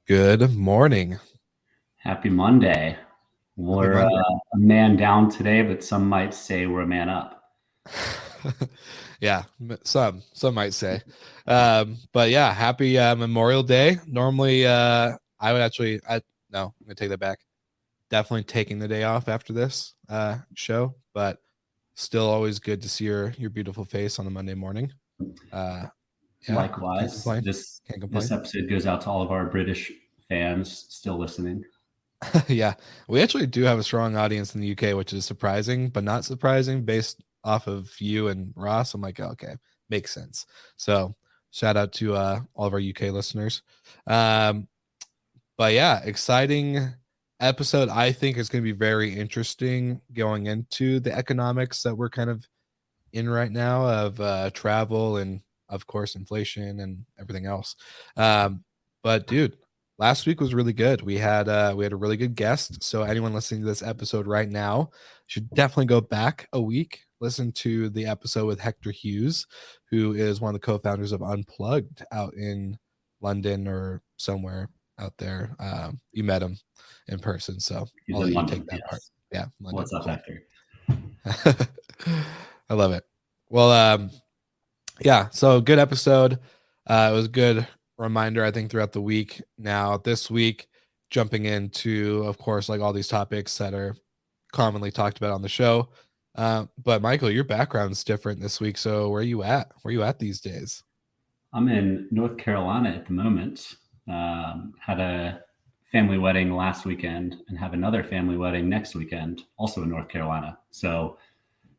Good morning. Happy Monday. Happy We're Monday. a man down today, but some might say we're a man up. Yeah, some might say. But yeah, happy Memorial Day. Normally, I would actually, I no, I'm gonna take that back. Definitely taking the day off after this show, but still always good to see your beautiful face on a Monday morning. Uh, yeah, can't Likewise, complain. this Can't this complain. episode goes out to all of our British fans still listening. Yeah, we actually do have a strong audience in the UK, which is surprising, but not surprising based off of you and Ross. I'm like, okay, makes sense. So shout out to all of our UK listeners. Um, but yeah, exciting episode. I think is going to be very interesting going into the economics that we're kind of in right now of travel and of course inflation and everything else. Um, but dude, last week was really good. We had a really good guest. So anyone listening to this episode right now should definitely go back a week, listen to the episode with Hector Hughes, who is one of the co-founders of Unplugged out in London or somewhere out there. You met him in person, so He's I'll in let you take London, that part. yes. Yeah, London, What's up, cool. Hector? I love it. Well, yeah, so good episode. It was a good reminder, I think, throughout the week. Now, this week, jumping into, of course, like all these topics that are commonly talked about on the show. But Michael, your background's different this week. So where are you at? Where are you at these days? I'm in North Carolina at the moment. Had a family wedding last weekend and have another family wedding next weekend, also in North Carolina. So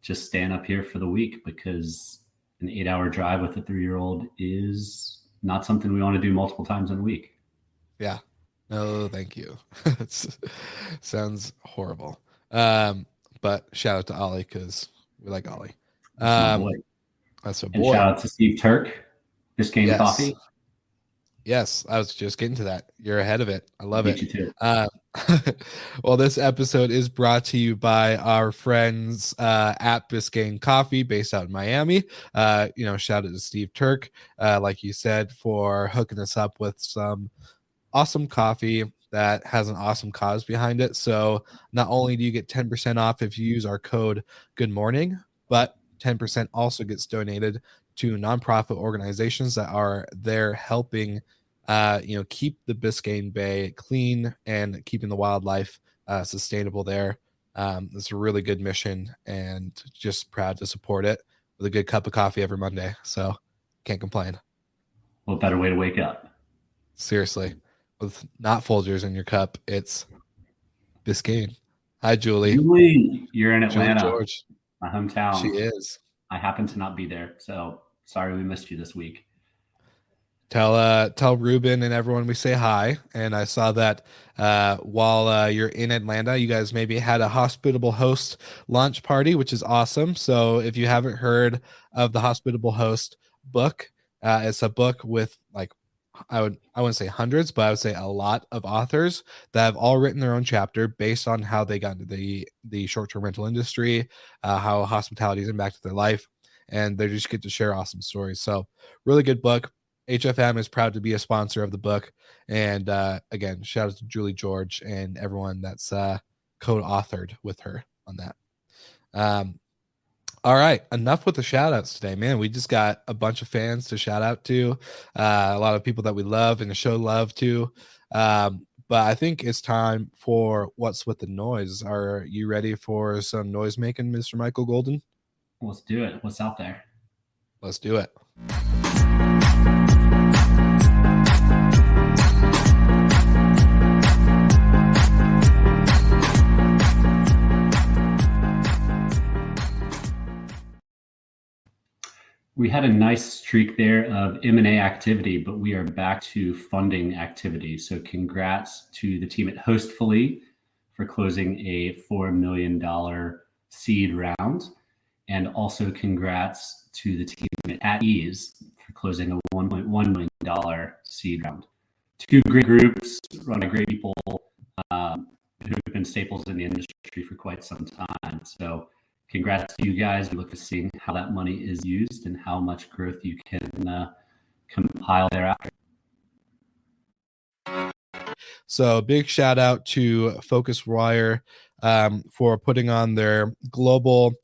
just staying up here for the week because an 8-hour drive with a 3-year-old is not something we want to do multiple times in a week. Yeah. No, thank you. Sounds horrible. But shout out to Ollie because we like Ollie. That's my boy. Um, that's a And boy. shout out to Steve Turk, Biscayne Yes. Coffee. Yes, I was just getting to that. You're ahead of it. I love Beat it. you to it. Uh, well, this episode is brought to you by our friends at Biscayne Coffee, based out in Miami. Shout out to Steve Turk, like you said, for hooking us up with some awesome coffee that has an awesome cause behind it. So not only do you get 10% off if you use our code Good Morning, but 10% also gets donated to nonprofit organizations that are there helping keep the Biscayne Bay clean and keeping the wildlife sustainable there. It's a really good mission and just proud to support it with a good cup of coffee every Monday. So can't complain. What better way to wake up? Seriously. With not Folgers in your cup, it's Biscayne. Hi, Julie. Julie, you're in Julie Atlanta, George. my She hometown. is. I happen to not be there, so sorry we missed you this week. Tell Ruben and everyone we say hi. And I saw that while you're in Atlanta, you guys maybe had a hospitable host launch party, which is awesome. So if you haven't heard of the hospitable host book, it's a book with like I wouldn't say hundreds, but I would say a lot of authors that have all written their own chapter based on how they got into the short term rental industry, how hospitality has impacted their life, and they just get to share awesome stories. So really good book. HFM is proud to be a sponsor of the book. And again, shout out to Julie George and everyone that's co-authored with her on that. Um, all right, enough with the shout outs today, man. We just got a bunch of fans to shout out to, a lot of people that we love and show love to. But I think it's time for What's with the Noise. Are you ready for some noise making, Mr. Michael Golden? Let's do it. What's out there? Let's do it. We had a nice streak there of M&A activity, but we are back to funding activity. So congrats to the team at Hostfully for closing a $4 million seed round. And also congrats to the team at Ease for closing a $1.1 million seed round. Two great groups run by great people who've been staples in the industry for quite some time. So congrats to you guys. We look to seeing how that money is used and how much growth you can compile thereafter. So big shout out to Focuswire for putting on their global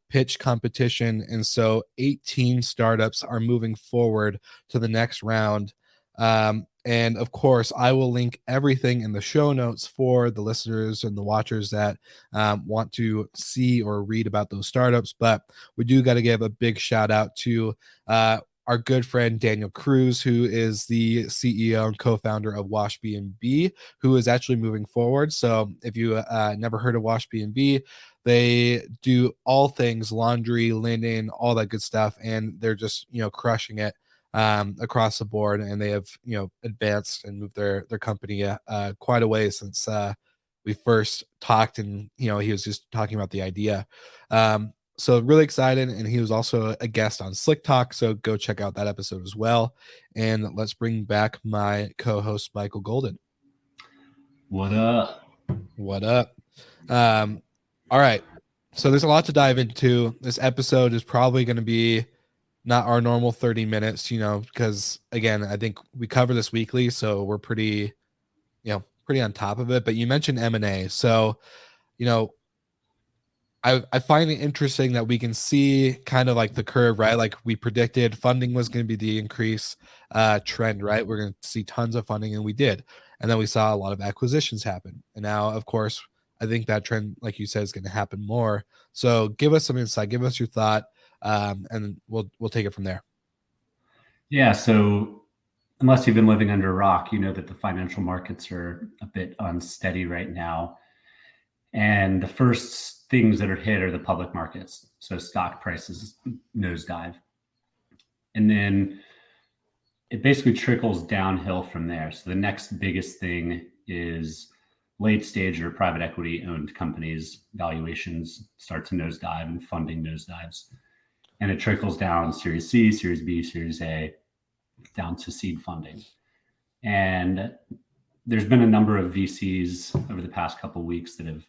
pitch competition. And so 18 startups are moving forward to the next round. And of course, I will link everything in the show notes for the listeners and the watchers that want to see or read about those startups. But we do got to give a big shout out to our good friend Daniel Cruz, who is the CEO and co-founder of Wash B&B, who is actually moving forward. So if you never heard of Wash B&B, they do all things laundry, linen, all that good stuff, and they're just crushing it across the board. And they have advanced and moved their company quite a way since we first talked, and he was just talking about the idea. So really excited, and he was also a guest on Slick Talk, so go check out that episode as well. And let's bring back my co-host Michael Goldin. What up? What up? All right, so there's a lot to dive into. This episode is probably going to be not our normal 30 minutes, because again, I think we cover this weekly, so we're pretty on top of it. But you mentioned M&A, so I find it interesting that we can see kind of like the curve, right? Like we predicted funding was going to be the increase trend, right? We're going to see tons of funding, and we did. And then we saw a lot of acquisitions happen. And now, of course, I think that trend, like you said, is going to happen more. So give us some insight, give us your thought, and we'll take it from there. Yeah, so unless you've been living under a rock, you know that the financial markets are a bit unsteady right now. And the first things that are hit are the public markets. So stock prices nosedive. And then it basically trickles downhill from there. So the next biggest thing is late stage or private equity owned companies, valuations start to nosedive and funding nosedives. And it trickles down Series C, Series B, Series A, down to seed funding. And there's been a number of VCs over the past couple of weeks that have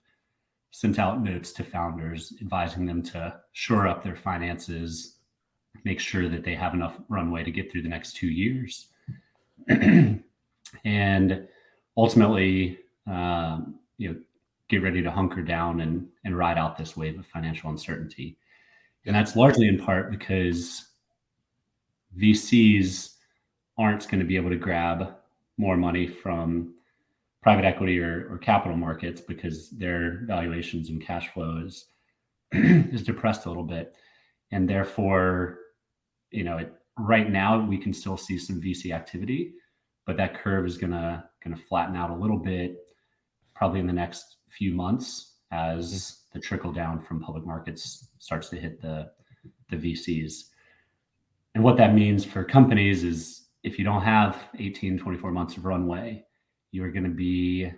sent out notes to founders advising them to shore up their finances, make sure that they have enough runway to get through the next 2 years. And ultimately, get ready to hunker down and ride out this wave of financial uncertainty. And that's largely in part because VCs aren't going to be able to grab more money from private equity or capital markets because their valuations and cash flow is depressed a little bit. And therefore, right now we can still see some VC activity, but that curve is gonna flatten out a little bit probably in the next few months as the trickle down from public markets starts to hit the VCs. And what that means for companies is if you don't have 18, 24 months of runway, you're going to be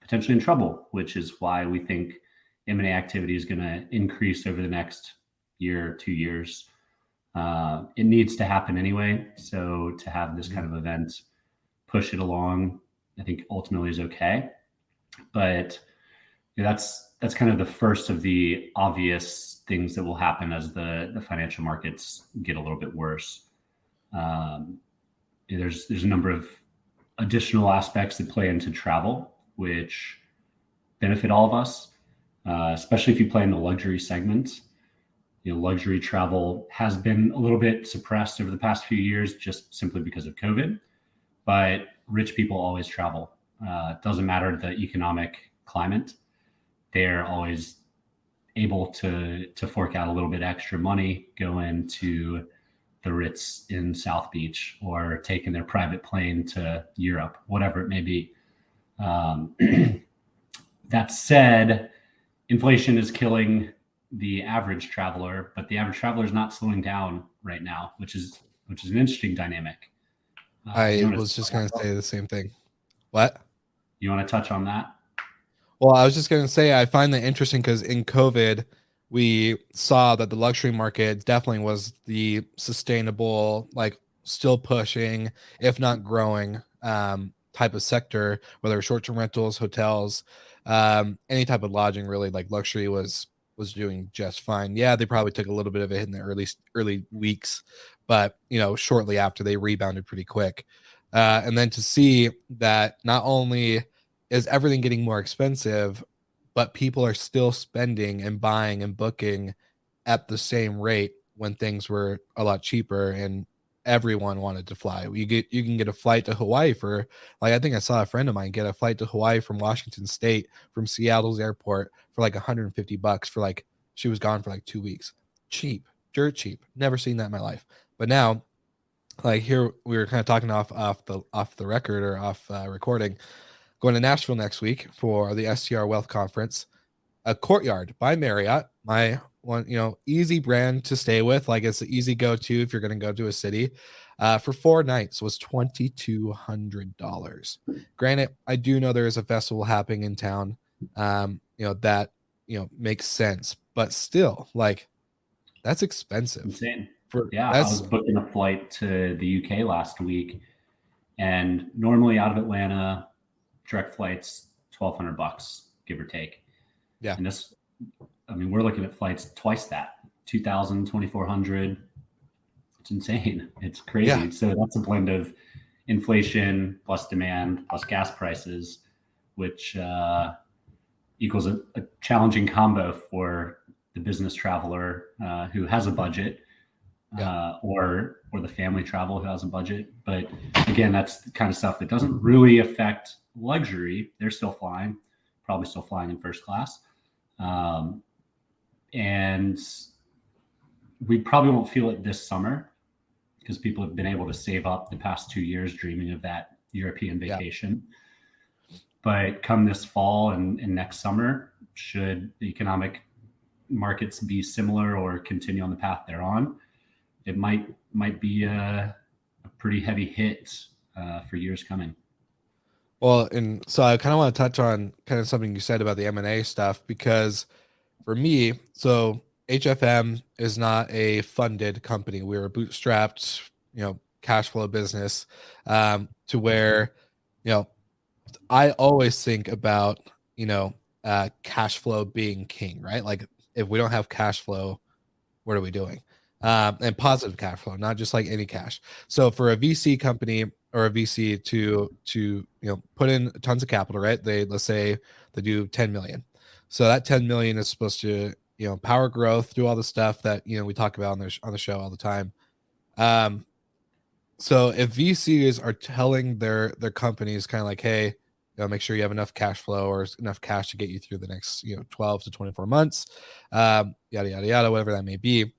potentially in trouble, which is why we think M&A activity is going to increase over the next year, 2 years. It needs to happen anyway. So to have this kind of event push it along, I think ultimately is okay. But that's kind of the first of the obvious things that will happen as the financial markets get a little bit worse. There's a number of additional aspects that play into travel, which benefit all of us, especially if you play in the luxury segment. Luxury travel has been a little bit suppressed over the past few years, just simply because of COVID. But rich people always travel. It doesn't matter the economic climate; they're always able to fork out a little bit extra money, go into the Ritz in South Beach, or taking their private plane to Europe, whatever it may be. That said, inflation is killing the average traveler, but the average traveler is not slowing down right now, which is an interesting dynamic. I was just going to say the same thing. What? You want to touch on that? Well, I was just going to say I find that interesting because in COVID, we saw that the luxury market definitely was the sustainable, like still pushing, if not growing, type of sector, whether short-term rentals, hotels, any type of lodging, really, like luxury was doing just fine. Yeah, they probably took a little bit of a hit in the early weeks, but shortly after they rebounded pretty quick. And then to see that not only is everything getting more expensive, but people are still spending and buying and booking at the same rate when things were a lot cheaper and everyone wanted to fly. You can get a flight to Hawaii for, like, I think I saw a friend of mine get a flight to Hawaii from Washington State from Seattle's airport for like $150 for, like, she was gone for like 2 weeks. Cheap, dirt cheap. Never seen that in my life. But now, like, here we were kind of talking off the record or off recording, going to Nashville next week for the STR Wealth Conference. A Courtyard by Marriott, my one, easy brand to stay with. Like, it's an easy go-to if you're going to go to a city. For 4 nights was $2,200. Granted, I do know there is a festival happening in town, that makes sense, but still, like, that's expensive. Insane. For Yeah, I was that's booking a flight to the UK last week, and normally out of Atlanta, direct flights $1,200, give or take. Yeah, And this, I mean, we're looking at flights twice that, 2,000, 2,400. It's insane. It's yeah, crazy. So that's a blend of inflation plus demand plus gas prices, which equals a challenging combo for the business traveler who has a budget, yeah. or the family travel who has a budget. But again, that's the kind of stuff that doesn't really affect luxury. They're still flying, probably still flying in first class. Um, and we probably won't feel it this summer because people have been able to save up the past 2 years dreaming of that European Yeah. vacation. But come this fall and next summer, should the economic markets be similar or continue on the path they're on, it might be a pretty heavy hit for years coming. Well, and so I kind of want to touch on kind of something you said about the M&A stuff, because for me, so HFM is not a funded company. We're a bootstrapped, cash flow business, to where, you know, I always think about, cash flow being king, right? Like, if we don't have cash flow, what are we doing? And positive cash flow, not just like any cash. So for a VC company or a VC to put in tons of capital, right? Let's say they do 10 million. So that 10 million is supposed to, power growth, do all the stuff that we talk about on the show all the time. So if VCs are telling their companies kind of like, hey, make sure you have enough cash flow or enough cash to get you through the next 12 to 24 months, yada yada yada, whatever that may be,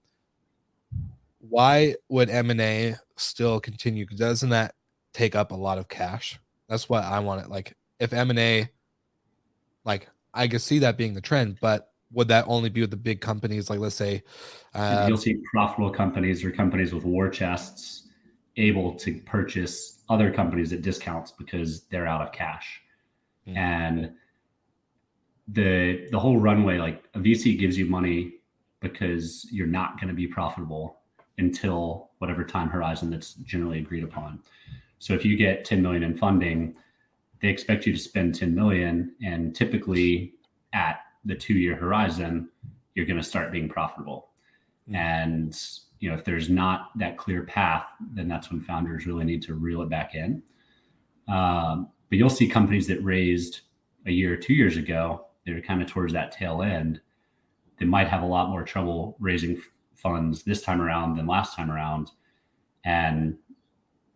why would M&A still continue? Doesn't that take up a lot of cash? That's what I want it. Like, if M&A, like, I could see that being the trend, but would that only be with the big companies? Like, let's say, You'll see profitable companies or companies with war chests able to purchase other companies at discounts because they're out of cash. mm, And the whole runway, like a VC gives you money because you're not going to be profitable until whatever time horizon that's generally agreed upon. So if you get 10 million in funding, they expect you to spend 10 million, and typically at the 2 year horizon, you're going to start being profitable. And if there's not that clear path, then that's when founders really need to reel it back in. But you'll see companies that raised a year or 2 years ago, they're kind of towards that tail end. They might have a lot more trouble raising funds this time around than last time around. And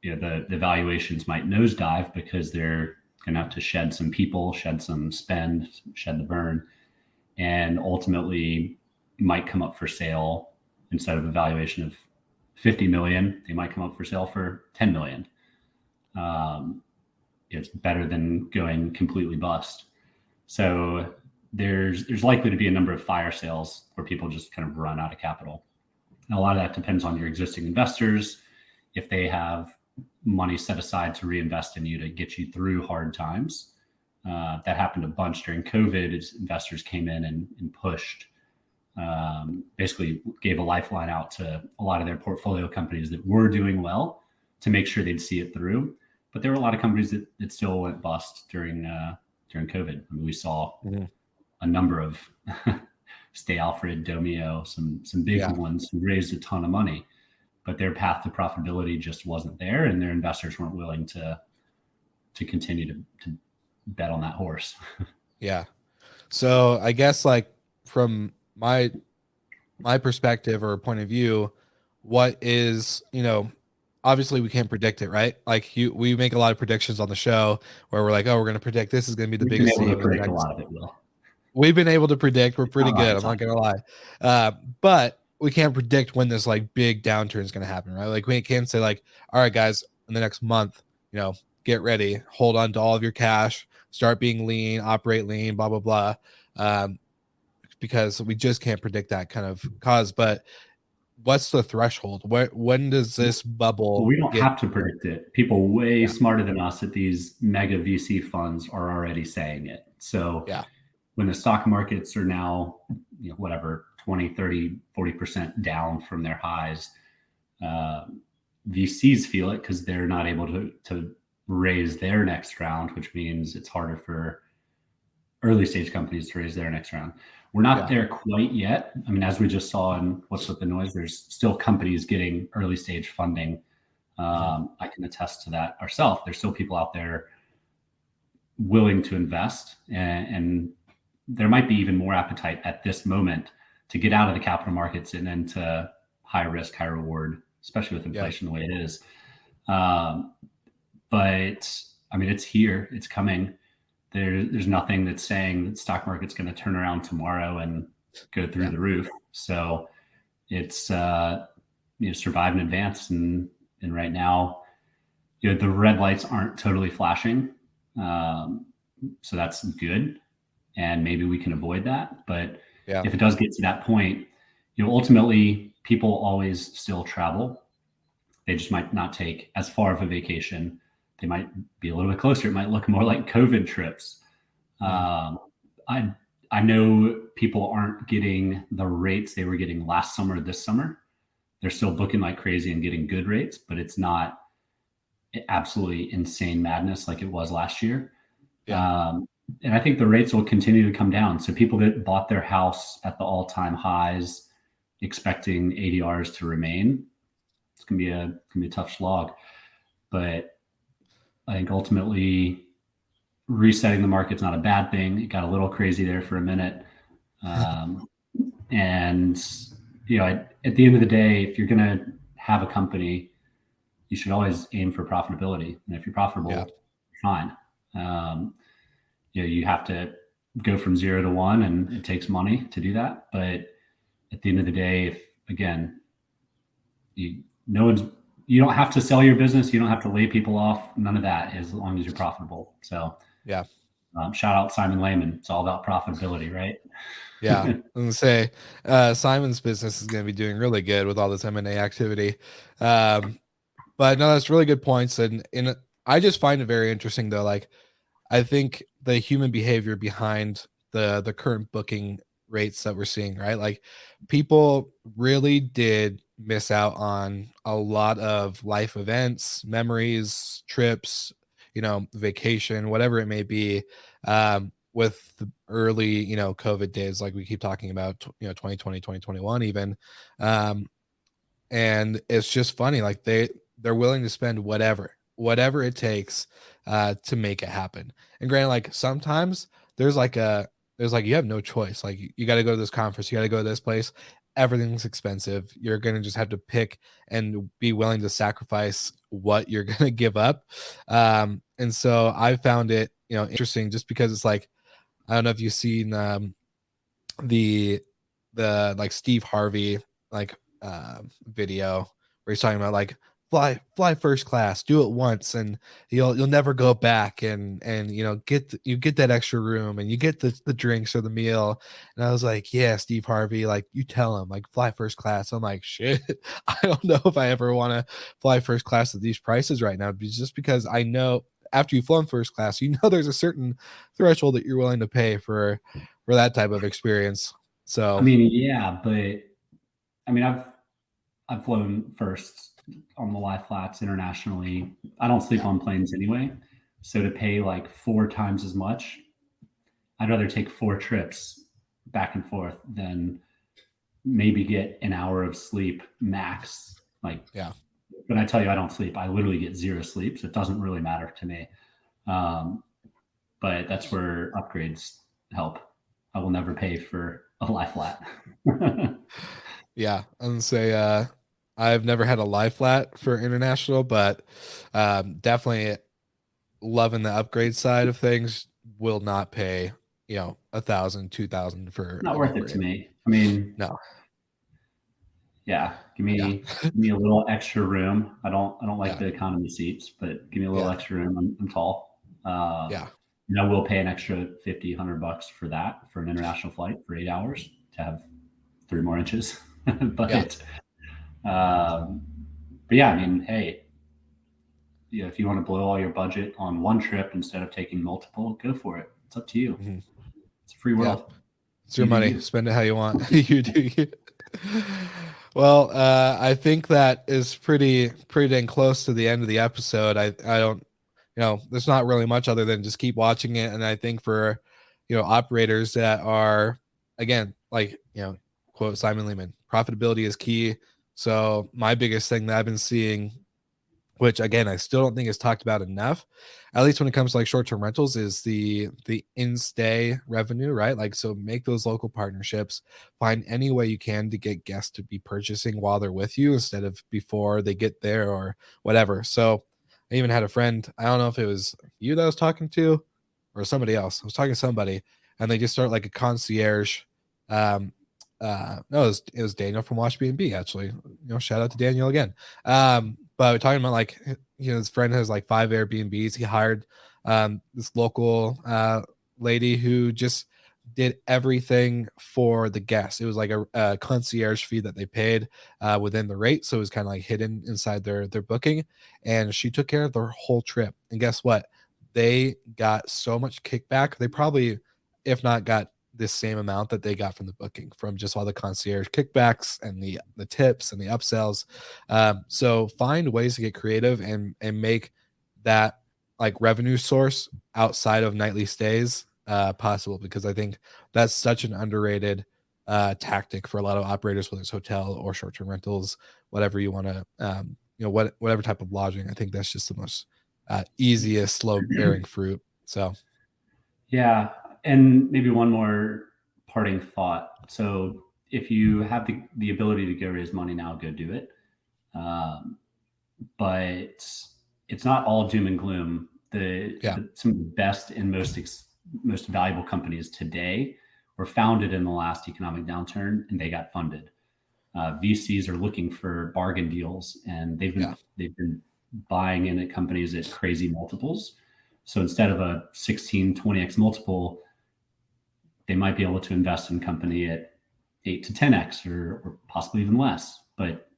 the valuations might nosedive because they're going to have to shed some people, shed some spend, shed the burn, and ultimately might come up for sale. Instead of a valuation of 50 million, they might come up for sale for 10 million. It's better than going completely bust. So there's likely to be a number of fire sales where people just kind of run out of capital. And a lot of that depends on your existing investors. If they have money set aside to reinvest in you to get you through hard times, that happened a bunch during COVID as investors came in and pushed, basically gave a lifeline out to a lot of their portfolio companies that were doing well to make sure they'd see it through. But there were a lot of companies that still went bust during COVID. I mean, we saw a number of Stay Alfred, Domio, some big yeah. ones who raised a ton of money. but their path to profitability just wasn't there, and their investors weren't willing to continue to bet on that horse. Yeah. So I guess like from my perspective or point of view, what is, obviously we can't predict it, right? Like we make a lot of predictions on the show where we're like, oh, we're going to predict this is going to be the We've been biggest able to thing in the predict a next. lot of it, Will. We've been able to predict. We're pretty Not all good. the I'm not time. going to lie. But we can't predict when this like big downturn is going to happen, right? Like we can't say like, all right, guys, in the next month, get ready, hold on to all of your cash, start being lean, operate lean, blah, blah, blah. Um, because we just can't predict that kind of cause. But what's the threshold? When does this Well, bubble we don't get? have to predict it. People way Yeah, smarter than us at these mega VC funds are already saying it. So yeah, when the stock markets are now, whatever, 20, 30, 40% down from their highs, uh, VCs feel it because they're not able to raise their next round, which means it's harder for early stage companies to raise their next round. We're not yeah, there quite yet. I mean, as we just saw in What's With the Noise, there's still companies getting early stage funding. mhm, I can attest to that ourselves. There's still people out there willing to invest, and there might be even more appetite at this moment to get out of the capital markets and into high risk, high reward, especially with yeah, inflation the way it is. Um, but I mean, it's here, it's coming. There's nothing that's saying that stock market's going to turn around tomorrow and go through yeah, the roof. So it's survive and advance, and right now, the red lights aren't totally flashing, um, so that's good, and maybe we can avoid that. But yeah, if it does get to that point, ultimately people always still travel. They just might not take as far of a vacation. They might be a little bit closer. It might look more like COVID trips. mm, Um, I I know people aren't getting the rates they were getting last summer this summer. They're still booking like crazy and getting good rates, but it's not absolutely insane madness like it was last year. yeah, Um, and I think the rates will continue to come down. So people that bought their house at the all-time highs, expecting ADRs to remain, it's gonna be a tough slog. But I think ultimately resetting the market's not a bad thing. It got a little crazy there for a minute. Um, and at the end of the day, if you're going to have a company, you should always aim for profitability. And if you're yeah, profitable, fine. Um, you have to go from 0 to 1, and it takes money to do that. But at the end of the day, if again, you no one's you don't have to sell your business, you don't have to lay people off. None of that, as long as you're profitable. So yeah, shout out Simon Lehman. It's all about profitability, right? yeah. I'm gonna say Simon's business is going to be doing really good with all this M&A activity. Um, but no, that's really good points, and I just find it very interesting though. Like I think the human behavior behind the current booking rates that we're seeing, right? Like people really did miss out on a lot of life events, memories, trips, vacation, whatever it may be, with the early, COVID days, like we keep talking about, 2020, 2021, even. Um, and it's just funny, like they're willing to spend whatever it takes to make it happen. And granted, like sometimes there's like a there's like you have no choice, like you got to go to this conference, you got to go to this place, everything's expensive, you're gonna just have to pick and be willing to sacrifice what you're gonna give up. And so I found it interesting just because it's like I don't know if you've seen the like Steve Harvey like video where he's talking about like fly first class, do it once, and you'll never go back, and you get that extra room, and you get the drinks or the meal. And I was like, yeah, Steve Harvey, like you tell him like fly first class. I'm like, shit, I don't know if I ever want to fly first class at these prices right now, just because I know after you've flown first class, there's a certain threshold that you're willing to pay for that type of experience. I So mean, yeah, but I mean, I've flown first on the lie flats internationally. I don't sleep yeah, on planes anyway, so to pay like 4 times as much, I'd rather take 4 trips back and forth than maybe get an hour of sleep max Like Yeah. when I tell you I don't sleep, I literally get zero sleep, so it doesn't really matter to me. Um, but that's where upgrades help. I will never pay for a lie flat. Yeah. I'm gonna say I've never had a lie flat for international, but definitely loving the upgrade side of things. Will not pay, 1,000, 2,000 for Not an worth it to upgrade. me. I mean, No. yeah, Yeah. give me a little extra room. I don't like Yeah. the economy seats, but give me a little Yeah. extra room. I'm tall. Yeah. And I will pay an extra 50, $100 for that for an international flight for 8 hours to have 3 more inches. Yeah. Um, but yeah, I mean, hey, if you want to blow all your budget on one trip instead of taking multiple, go for it. It's up to you. Mhm. It's a free Yeah. world. It's your You do money. you. Spend it how you want. You do you. Well, I think that is pretty dang close to the end of the episode. I don't, there's not really much other than just keep watching it. And I think for, operators that are, again, like, quote Simon Lehman, profitability is key. So my biggest thing that I've been seeing, which again I still don't think is talked about enough, at least when it comes to like short-term rentals, is the in-stay revenue, right? Like, so make those local partnerships, find any way you can to get guests to be purchasing while they're with you instead of before they get there or whatever. So I even had a friend, I don't know if it was you that I was talking to or somebody else, I was talking to somebody, and they just start like a concierge. um no, it was Daniel from Wash B&B, actually. Shout out to Daniel again. But we're talking about like, his friend has like 5 Airbnbs. He hired this local lady who just did everything for the guests. It was like a concierge fee that they paid within the rate, so it was kind of like hidden inside their booking. And she took care of their whole trip. And guess what? They got so much kickback. They probably, if not, got the same amount that they got from the booking from just all the concierge kickbacks and the tips and the upsells. So find ways to get creative and make that like revenue source outside of nightly stays possible, because I think that's such an underrated tactic for a lot of operators, whether it's hotel or short-term rentals, whatever you want to, whatever type of lodging. I think that's just the most easiest, slow bearing fruit. So Yeah, and maybe one more parting thought. So if you have the ability to go raise money now, go do it. Um, but it's not all doom and gloom. yeah, Some of the best and most valuable companies today were founded in the last economic downturn, and they got funded. VCs are looking for bargain deals, and yeah, they've been buying in at companies at crazy multiples. So instead of a 16, 20x multiple, they might be able to invest in company at 8 to 10x or possibly even less. But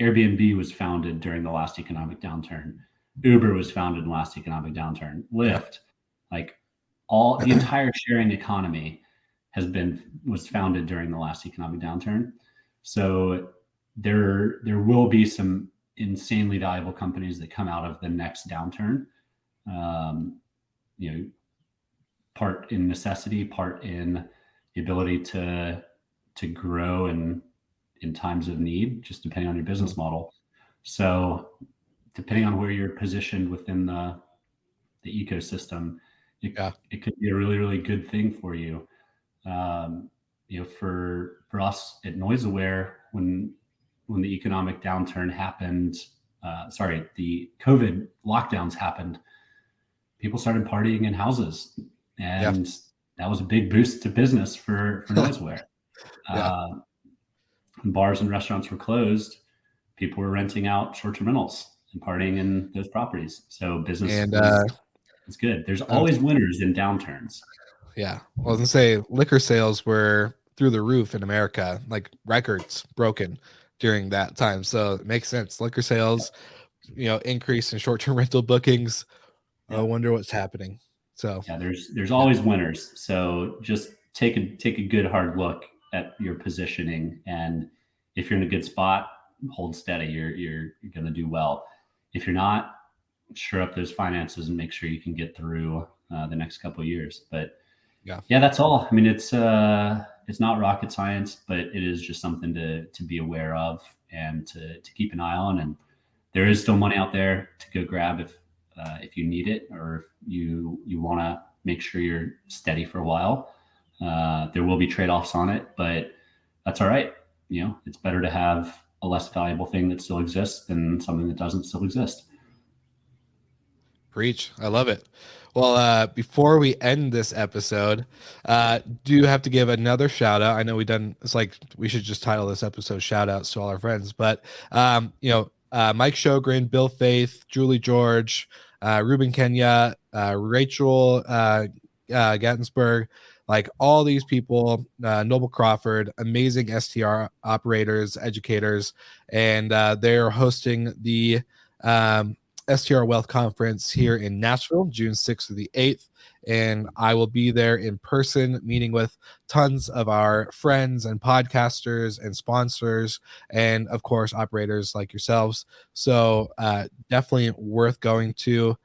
Airbnb was founded during the last economic downturn. Uber was founded in the last economic downturn. yeah, Lyft, like all the entire sharing economy was founded during the last economic downturn. So there will be some insanely valuable companies that come out of the next downturn. Um, you know, part in necessity, part in the ability to grow in times of need, just depending on your mhm, business model. So depending on where you're positioned within the ecosystem, yeah, it could be a really, really good thing for you. Um, for us at Noise Aware, when the economic downturn happened, the COVID lockdowns happened, people started partying in houses, yeah, and that was a big boost to business for Noiseware. yeah. Uh, when bars and restaurants were closed, people were renting out short-term rentals and partying in those properties. So business And was good. There's I was, always winners in downturns. yeah, I was gonna say liquor sales were through the roof in America, like records broken during that time. So it makes sense. Liquor sales, increase in short-term rental bookings. I Yep. wonder what's happening. So Yeah, there's yeah, always winners. So just take a good hard look at your positioning, and if you're in a good spot, hold steady. You're going to do well. If you're not, shore up those finances and make sure you can get through the next couple of years. But yeah, yeah, that's all. I mean, it's not rocket science, but it is just something to be aware of. and to keep an eye on. And there is still money out there to go grab if you need it, or if you want to make sure you're steady for a while. There will be trade-offs on it, but that's all right. It's better to have a less valuable thing that still exists than something that doesn't still exist. Preach. I love it. Well, before we end this episode, do have to give another shout out. I know it's like we should just title this episode shout outs to all our friends, but Mike Shogren, Bill Faith, Julie George, Ruben Kenya, Rachel Gattensburg, like all these people, Noble Crawford, amazing STR operators, educators, and they are hosting the STR Wealth Conference here in Nashville, June 6th to the 8th. And I will be there in person, meeting with tons of our friends and podcasters and sponsors, and of course, operators like yourselves. So definitely worth going to.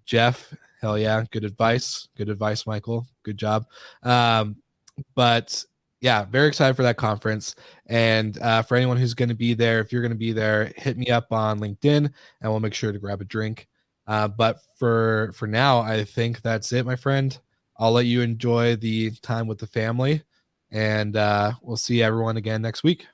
Jeff, hell yeah, good advice. Good advice, Michael. Good job. But yeah, very excited for that conference. And for anyone who's going to be there, if you're going to be there, hit me up on LinkedIn and we'll make sure to grab a drink. But for now, I think that's it, my friend. I'll let you enjoy the time with the family, and we'll see everyone again next week.